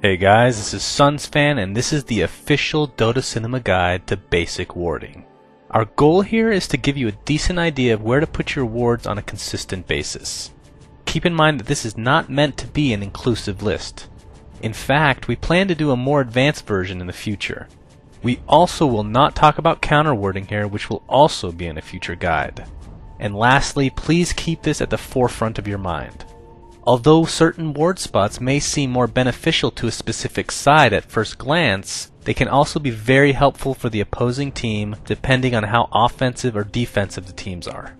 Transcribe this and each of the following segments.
Hey guys, this is SunsFan and this is the official Dota Cinema Guide to Basic Warding. Our goal here is to give you a decent idea of where to put your wards on a consistent basis. Keep in mind that this is not meant to be an inclusive list. In fact, we plan to do a more advanced version in the future. We also will not talk about counter warding here, which will also be in a future guide. And lastly, please keep this at the forefront of your mind. Although certain ward spots may seem more beneficial to a specific side at first glance, they can also be very helpful for the opposing team depending on how offensive or defensive the teams are.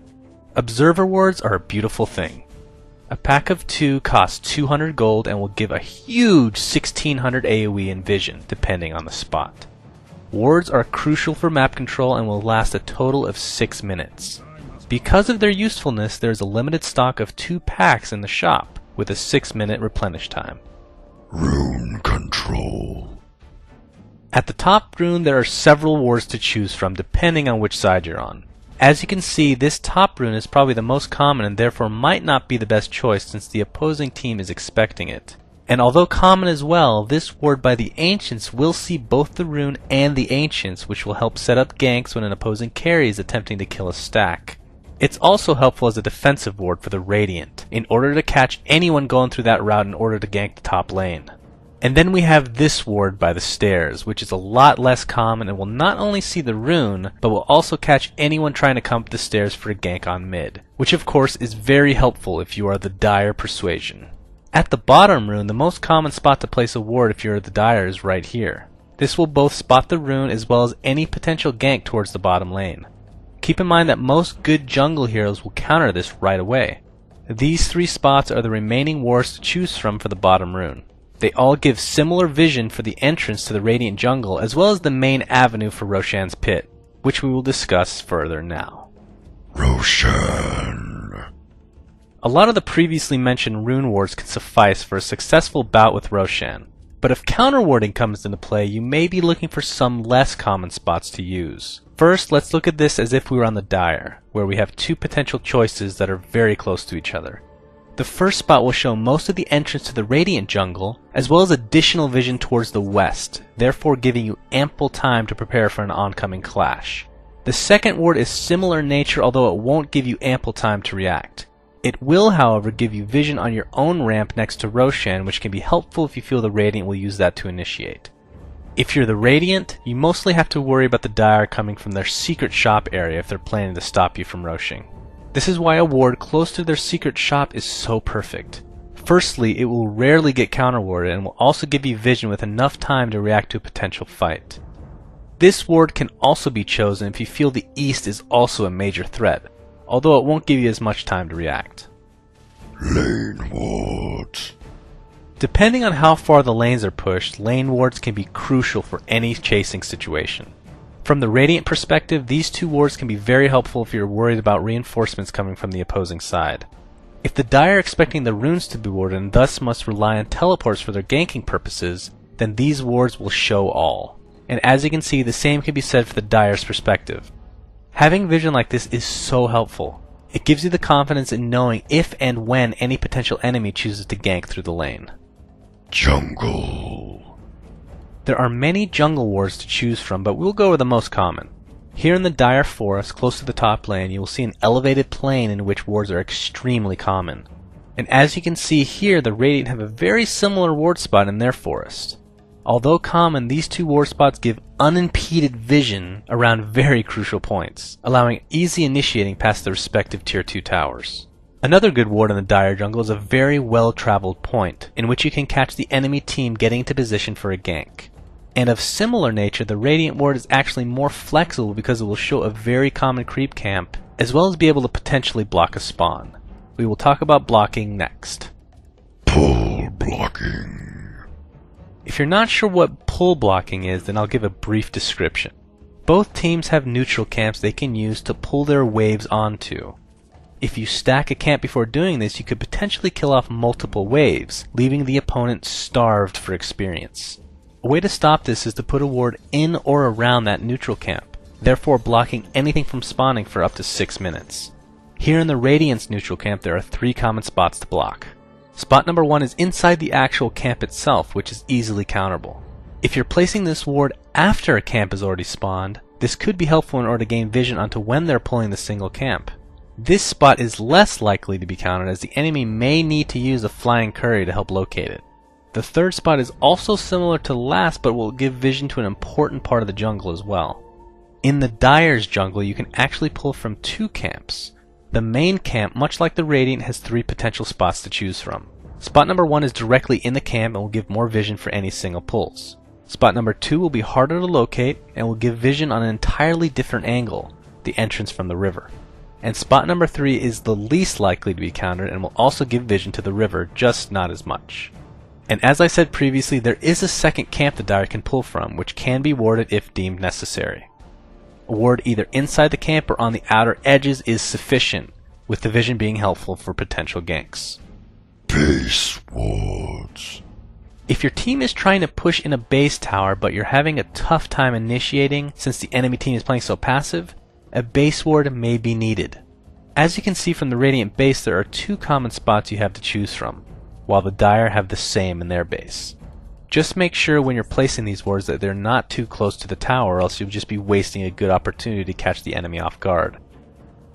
Observer wards are a beautiful thing. A pack of 2 costs 200 gold and will give a huge 1600 AoE in vision depending on the spot. Wards are crucial for map control and will last a total of 6 minutes. Because of their usefulness, there is a limited stock of 2 packs in the shop, with a 6-minute replenish time. Rune control. At the top rune there are several wards to choose from depending on which side you're on. As you can see, this top rune is probably the most common and therefore might not be the best choice since the opposing team is expecting it. And although common as well, this ward by the Ancients will see both the rune and the Ancients, which will help set up ganks when an opposing carry is attempting to kill a stack. It's also helpful as a defensive ward for the Radiant, in order to catch anyone going through that route in order to gank the top lane. And then we have this ward by the stairs, which is a lot less common and will not only see the rune, but will also catch anyone trying to come up the stairs for a gank on mid, which of course is very helpful if you are the Dire Persuasion. At the bottom rune, the most common spot to place a ward if you're the Dire is right here. This will both spot the rune as well as any potential gank towards the bottom lane. Keep in mind that most good jungle heroes will counter this right away. These 3 spots are the remaining wards to choose from for the bottom rune. They all give similar vision for the entrance to the Radiant jungle as well as the main avenue for Roshan's pit, which we will discuss further now. Roshan. A lot of the previously mentioned rune wards can suffice for a successful bout with Roshan, but if counter warding comes into play, you may be looking for some less common spots to use. First, let's look at this as if we were on the Dire, where we have 2 potential choices that are very close to each other. The first spot will show most of the entrance to the Radiant jungle, as well as additional vision towards the west, therefore giving you ample time to prepare for an oncoming clash. The second ward is similar in nature, although it won't give you ample time to react. It will, however, give you vision on your own ramp next to Roshan, which can be helpful if you feel the Radiant will use that to initiate. If you're the Radiant, you mostly have to worry about the Dire coming from their secret shop area if they're planning to stop you from rushing. This is why a ward close to their secret shop is so perfect. Firstly, it will rarely get counter warded and will also give you vision with enough time to react to a potential fight. This ward can also be chosen if you feel the east is also a major threat, although it won't give you as much time to react. Lane wards. Depending on how far the lanes are pushed, lane wards can be crucial for any chasing situation. From the Radiant perspective, these 2 wards can be very helpful if you're worried about reinforcements coming from the opposing side. If the Dire are expecting the runes to be warded and thus must rely on teleports for their ganking purposes, then these wards will show all. And as you can see, the same can be said for the Dire's perspective. Having vision like this is so helpful. It gives you the confidence in knowing if and when any potential enemy chooses to gank through the lane. Jungle. There are many jungle wards to choose from, but we'll go with the most common. Here in the Dire Forest, close to the top lane, you will see an elevated plain in which wards are extremely common. And as you can see here, the Radiant have a very similar ward spot in their forest. Although common, these 2 ward spots give unimpeded vision around very crucial points, allowing easy initiating past the respective tier 2 towers. Another good ward in the Dire jungle is a very well-traveled point, in which you can catch the enemy team getting into position for a gank. And of similar nature, the Radiant ward is actually more flexible because it will show a very common creep camp, as well as be able to potentially block a spawn. We will talk about blocking next. Pull blocking. If you're not sure what pull blocking is, then I'll give a brief description. Both teams have neutral camps they can use to pull their waves onto. If you stack a camp before doing this, you could potentially kill off multiple waves, leaving the opponent starved for experience. A way to stop this is to put a ward in or around that neutral camp, therefore blocking anything from spawning for up to 6 minutes. Here in the Radiant's neutral camp there are 3 common spots to block. Spot number 1 is inside the actual camp itself, which is easily counterable. If you're placing this ward after a camp is already spawned, this could be helpful in order to gain vision onto when they're pulling the single camp. This spot is less likely to be countered as the enemy may need to use a flying courier to help locate it. The third spot is also similar to the last, but will give vision to an important part of the jungle as well. In the Dyer's jungle, you can actually pull from 2 camps. The main camp, much like the Radiant, has 3 potential spots to choose from. Spot number 1 is directly in the camp and will give more vision for any single pulls. Spot number 2 will be harder to locate and will give vision on an entirely different angle, the entrance from the river. And spot number 3 is the least likely to be countered and will also give vision to the river, just not as much. And as I said previously, there is a second camp the Dyer can pull from, which can be warded if deemed necessary. A ward either inside the camp or on the outer edges is sufficient, with the vision being helpful for potential ganks. Base wards. If your team is trying to push in a base tower but you're having a tough time initiating since the enemy team is playing so passive, a base ward may be needed. As you can see from the Radiant base, there are 2 common spots you have to choose from, while the Dyer have the same in their base. Just make sure when you're placing these wards that they're not too close to the tower, or else you'll just be wasting a good opportunity to catch the enemy off guard.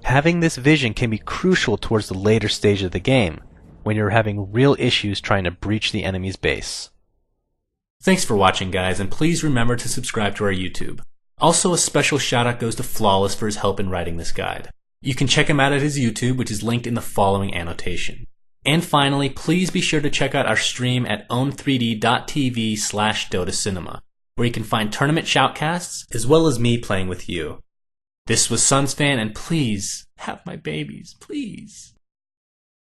Having this vision can be crucial towards the later stage of the game, when you're having real issues trying to breach the enemy's base. Thanks for watching, guys, and please remember to subscribe to our YouTube. Also, a special shout out goes to Flawless for his help in writing this guide. You can check him out at his YouTube, which is linked in the following annotation. And finally, please be sure to check out our stream at own3d.tv/DotaCinema, where you can find tournament shoutcasts, as well as me playing with you. This was SunsFan, and please, have my babies, please.